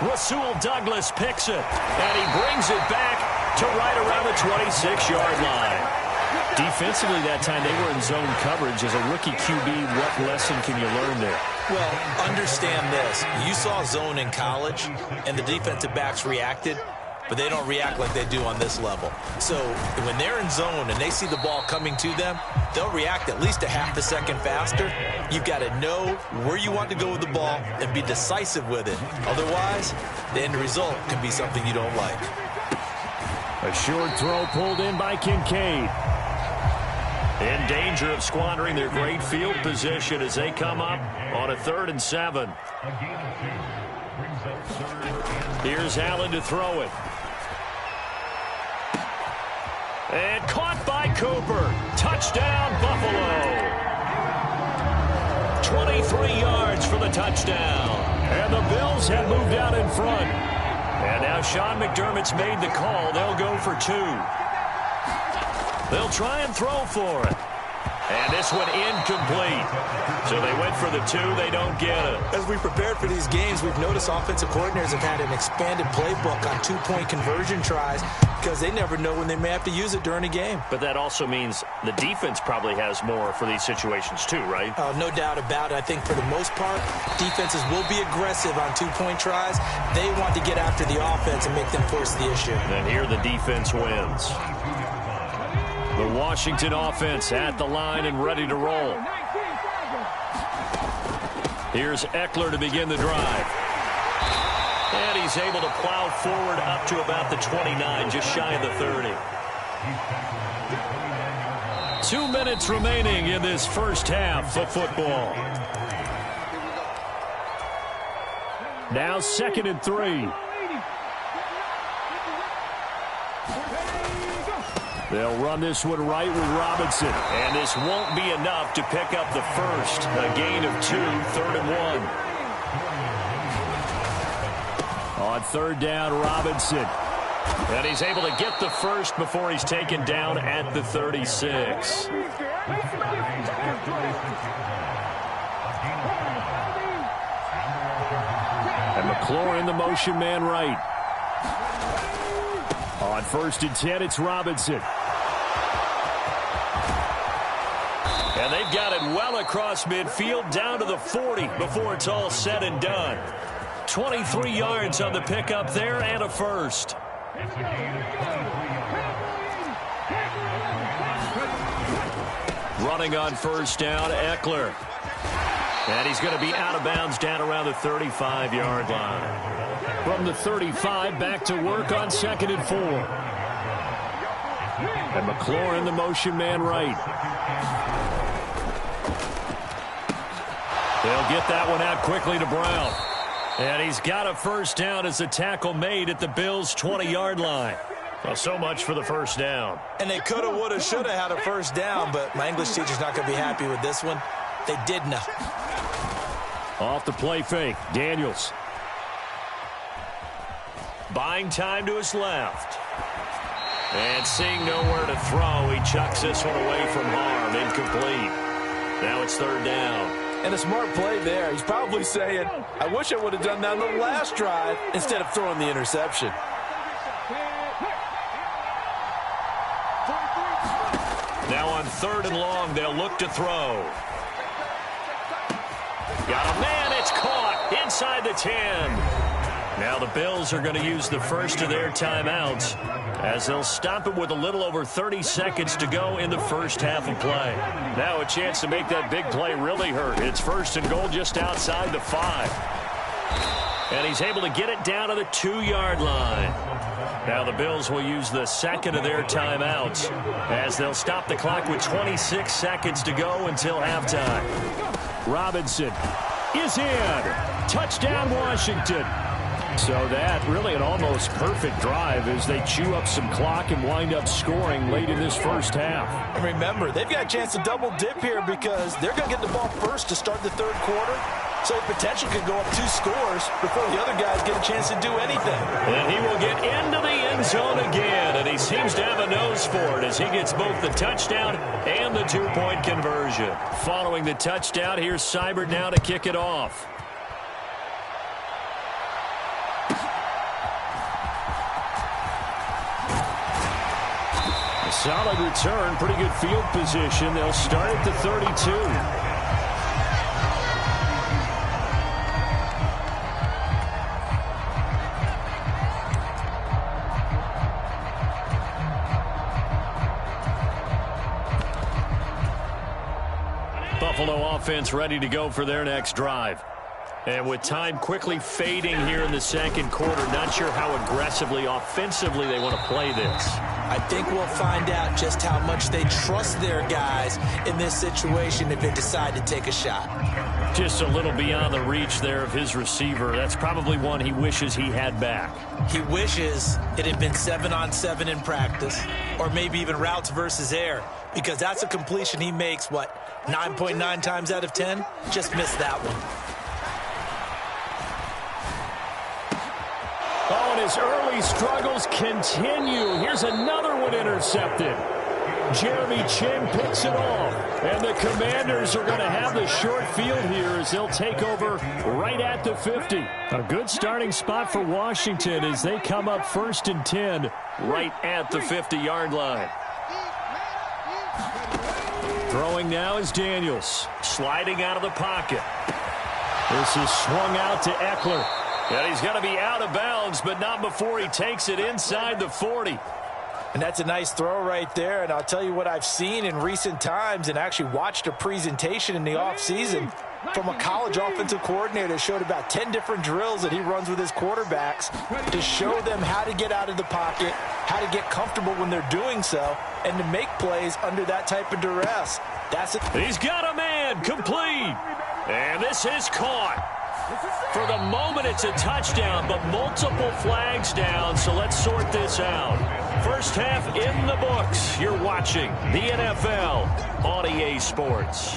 Rasul Douglas picks it, and he brings it back to right around the 26-yard line. Defensively that time, they were in zone coverage. As a rookie QB, what lesson can you learn there? Well, understand this. You saw zone in college, and the defensive backs reacted, but they don't react like they do on this level. So when they're in zone and they see the ball coming to them, they'll react at least a half a second faster. You've got to know where you want to go with the ball and be decisive with it. Otherwise, the end result can be something you don't like. A short throw pulled in by Kincaid. In danger of squandering their great field position as they come up on a 3rd and 7. Here's Allen to throw it. And caught by Cooper. Touchdown, Buffalo. 23 yards for the touchdown. And the Bills have moved out in front. And now Sean McDermott's made the call. They'll go for 2. They'll try and throw for it. And this one incomplete. So they went for the 2. They don't get it. As we prepared for these games, we've noticed offensive coordinators have had an expanded playbook on 2-point conversion tries because they never know when they may have to use it during a game. But that also means the defense probably has more for these situations too, right? No doubt about it. I think for the most part, defenses will be aggressive on 2-point tries. They want to get after the offense and make them force the issue. And here the defense wins. The Washington offense at the line and ready to roll. Here's Eckler to begin the drive. And he's able to plow forward up to about the 29, just shy of the 30. 2 minutes remaining in this first half of football. Now 2nd and 3. They'll run this one right with Robinson. And this won't be enough to pick up the first. A gain of 2, 3rd and 1. On 3rd down, Robinson. And he's able to get the first before he's taken down at the 36. And McLaurin, the motion man right. On 1st and 10, it's Robinson. And they've got it well across midfield down to the 40 before it's all said and done. 23 yards on the pickup there and a first. Running on 1st down, Eckler. And he's going to be out of bounds down around the 35-yard line. From the 35, back to work on 2nd and 4. And McLaurin, the motion man right. They'll get that one out quickly to Brown. And he's got a first down as the tackle made at the Bills' 20-yard line. Well, so much for the first down. And they could have, would have, should have had a first down, but my English teacher's not going to be happy with this one. They did not. Off the play fake, Daniels. Buying time to his left. And seeing nowhere to throw, he chucks this one away from harm. Incomplete. Now it's 3rd down. And a smart play there. He's probably saying, I wish I would have done that on the last drive instead of throwing the interception. Now on 3rd and long, they'll look to throw. Got a man, it's caught inside the 10. Now the Bills are going to use the first of their timeouts as they'll stop it with a little over 30 seconds to go in the first half of play. Now a chance to make that big play really hurt. It's 1st and goal just outside the 5. And he's able to get it down to the 2-yard line. Now the Bills will use the 2nd of their timeouts as they'll stop the clock with 26 seconds to go until halftime. Robinson is in. Touchdown, Washington. So that really an almost perfect drive as they chew up some clock and wind up scoring late in this first half. And remember, they've got a chance to double dip here because they're going to get the ball first to start the 3rd quarter. So the potential could go up 2 scores before the other guys get a chance to do anything. And he will get into the end zone again, and he seems to have a nose for it as he gets both the touchdown and the 2-point conversion. Following the touchdown, here's Seibert now to kick it off. A solid return, pretty good field position. They'll start at the 32. Buffalo offense ready to go for their next drive. And with time quickly fading here in the 2nd quarter, not sure how aggressively, offensively they want to play this. I think we'll find out just how much they trust their guys in this situation if they decide to take a shot. Just a little beyond the reach there of his receiver. That's probably one he wishes he had back. He wishes it had been 7-on-7 in practice, or maybe even routes versus air, because that's a completion he makes, 9.9 times out of 10, just missed that one. Oh, and his early struggles continue. Here's another one intercepted. Jeremy Chin picks it off. And the Commanders are going to have the short field here as they'll take over right at the 50. A good starting spot for Washington as they come up 1st and 10 right at the 50-yard line. Throwing now is Daniels. Sliding out of the pocket. This is swung out to Eckler. And he's going to be out of bounds, but not before he takes it inside the 40. And that's a nice throw right there. And I'll tell you what I've seen in recent times and actually watched a presentation in the offseason from a college offensive coordinator that showed about 10 different drills that he runs with his quarterbacks to show them how to get out of the pocket, how to get comfortable when they're doing so, and to make plays under that type of duress. That's it. He's got a man complete. And this is caught. For the moment, it's a touchdown, but multiple flags down, so let's sort this out. First half in the books. You're watching the NFL on EA Sports.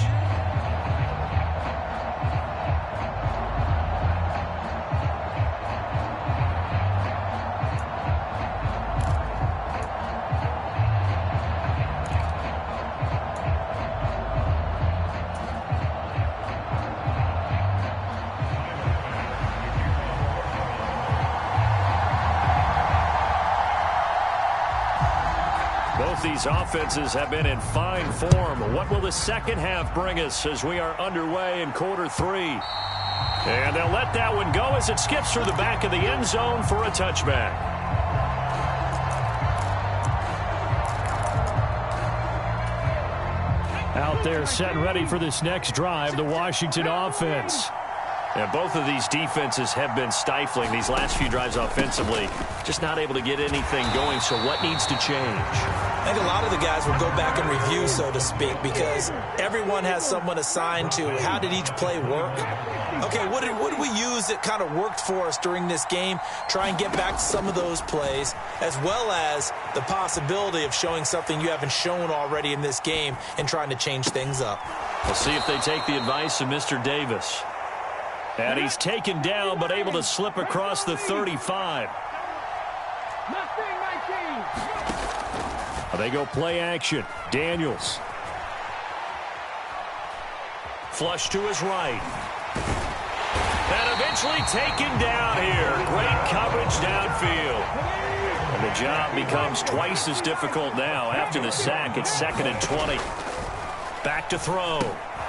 Both these offenses have been in fine form. What will the second half bring us as we are underway in quarter 3? And they'll let that one go as it skips through the back of the end zone for a touchback. Out there set and ready for this next drive, the Washington offense. And both of these defenses have been stifling these last few drives offensively. Just not able to get anything going, so what needs to change? I think a lot of the guys will go back and review, so to speak, because everyone has someone assigned to how did each play work. Okay, what did we use that kind of worked for us during this game? Try and get back to some of those plays, as well as the possibility of showing something you haven't shown already in this game and trying to change things up. We'll see if they take the advice of Mr. Davis. And he's taken down, but able to slip across the 35. They go play action. Daniels. Flush to his right. And eventually taken down here. Great coverage downfield. And the job becomes twice as difficult now. After the sack, it's 2nd and 20. Back to throw.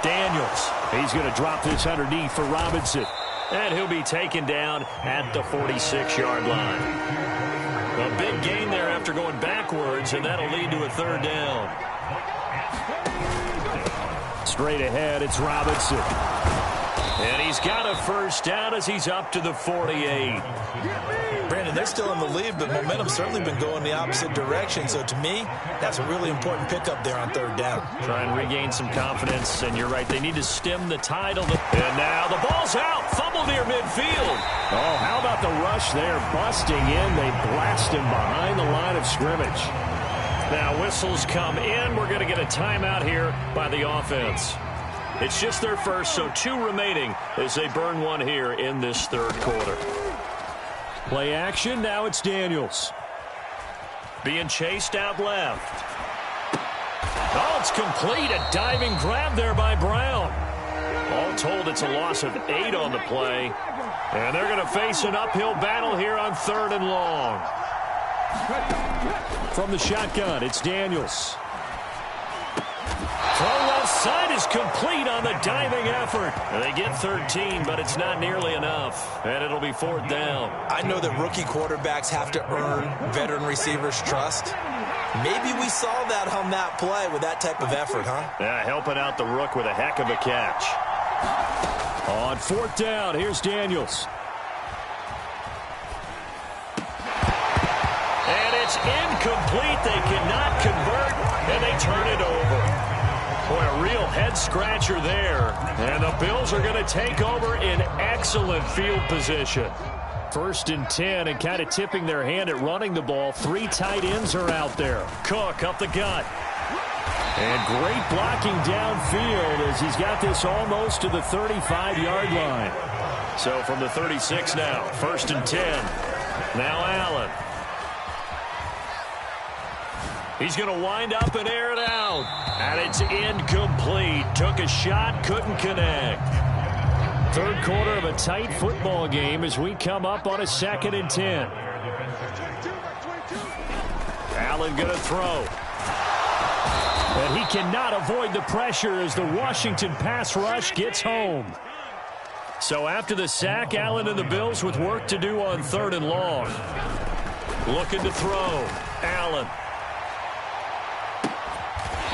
Daniels. He's going to drop this underneath for Robinson. And he'll be taken down at the 46-yard line. A big gain there after going backwards, and that'll lead to a 3rd down. Straight ahead, it's Robinson. And he's got a 1st down as he's up to the 48. Brandon, they're still in the lead, but momentum's certainly been going the opposite direction. So to me, that's a really important pickup there on 3rd down. Try and regain some confidence, and you're right. They need to stem the tide. And now the ball's out. Fumble near midfield. Oh, how about the rush there? Busting in. They blast him behind the line of scrimmage. Now whistles come in. We're going to get a timeout here by the offense. It's just their first, so 2 remaining as they burn one here in this 3rd quarter. Play action, now it's Daniels. Being chased out left. Oh, it's complete. A diving grab there by Brown. All told, it's a loss of 8 on the play. And they're going to face an uphill battle here on 3rd and long. From the shotgun, it's Daniels. Throw left side is complete on the diving effort. They get 13, but it's not nearly enough. And it'll be 4th down. I know that rookie quarterbacks have to earn veteran receivers' trust. Maybe we saw that on that play with that type of effort, huh? Yeah, helping out the rook with a heck of a catch. On 4th down, here's Daniels. And it's incomplete. They cannot convert, and they turn it over. Boy, a real head-scratcher there. And the Bills are going to take over in excellent field position. 1st and 10, and kind of tipping their hand at running the ball. 3 tight ends are out there. Cook up the gut. And great blocking downfield as he's got this almost to the 35-yard line. So from the 36 now, 1st and 10. Now Allen. He's going to wind up and air it out. And it's incomplete. Took a shot, couldn't connect. Third quarter of a tight football game as we come up on a 2nd and 10. Allen going to throw. And he cannot avoid the pressure as the Washington pass rush gets home. So after the sack, Allen and the Bills with work to do on 3rd and long. Looking to throw. Allen.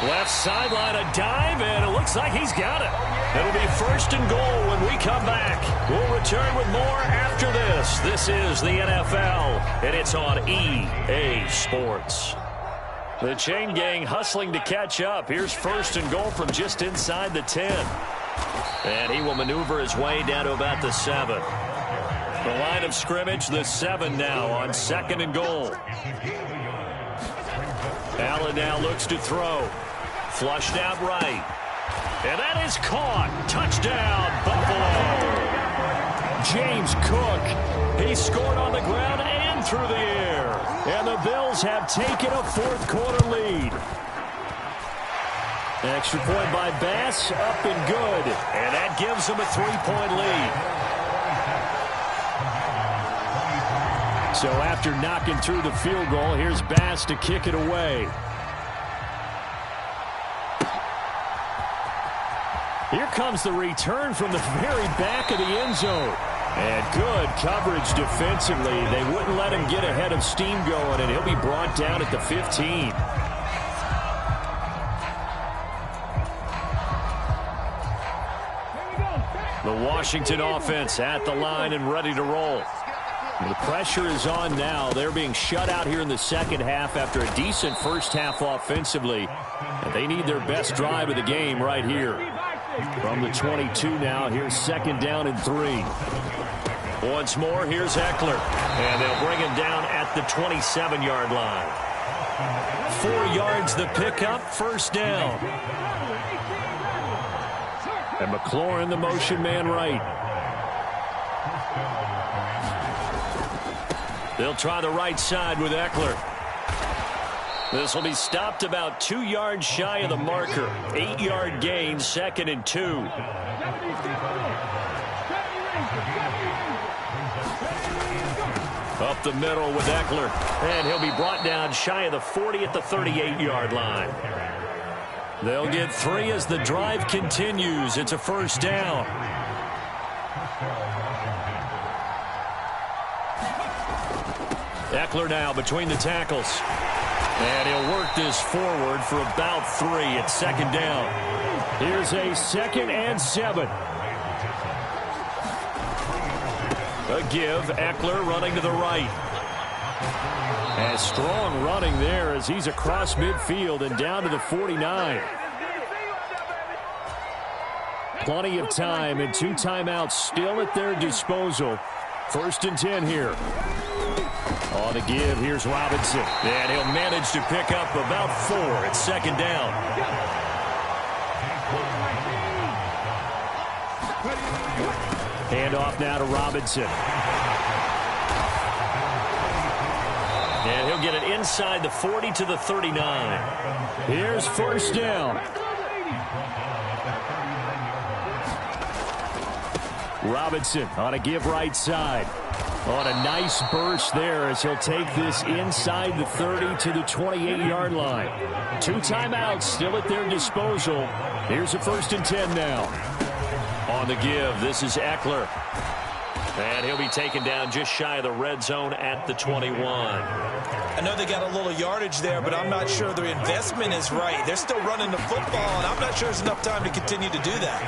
Left sideline, a dive, and it looks like he's got it. It'll be 1st and goal when we come back. We'll return with more after this. This is the NFL, and it's on EA Sports. The chain gang hustling to catch up. Here's 1st and goal from just inside the 10. And he will maneuver his way down to about the 7. The line of scrimmage, the 7 now on 2nd and goal. Allen now looks to throw. Flushed out right. And that is caught. Touchdown, Buffalo. James Cook. He scored on the ground and through the air. And the Bills have taken a 4th quarter lead. Extra point by Bass, up and good. And that gives them a 3-point lead. So after knocking through the field goal, here's Bass to kick it away. Here comes the return from the very back of the end zone. And good coverage defensively. They wouldn't let him get ahead of steam going, and he'll be brought down at the 15. The Washington offense at the line and ready to roll. The pressure is on now. They're being shut out here in the 2nd half after a decent 1st half offensively. And they need their best drive of the game right here. From the 22 now, here's 2nd down and 3. Once more, here's Eckler. And they'll bring him down at the 27-yard line. 4 yards the pickup, 1st down. And McLaurin, the motion man right. They'll try the right side with Eckler. This will be stopped about 2 yards shy of the marker. 8-yard gain, 2nd and 2. Up the middle with Eckler. And he'll be brought down shy of the 40 at the 38-yard line. They'll get 3 as the drive continues. It's a 1st down. Eckler now between the tackles. And he'll work this forward for about 3 at 2nd down. Here's a 2nd and 7. A give. Eckler running to the right. And strong running there as he's across midfield and down to the 49. Plenty of time and 2 timeouts still at their disposal. 1st and 10 here. On the give, here's Robinson. And he'll manage to pick up about 4 at 2nd down. Handoff now to Robinson. And he'll get it inside the 40 to the 39. Here's 1st down. Robinson on a give right side. On a nice burst there as he'll take this inside the 30 to the 28-yard line. 2 timeouts still at their disposal. Here's a 1st and 10 now. On the give, this is Eckler. And he'll be taken down just shy of the red zone at the 21. I know they got a little yardage there, but I'm not sure the investment is right. They're still running the football, and I'm not sure there's enough time to continue to do that.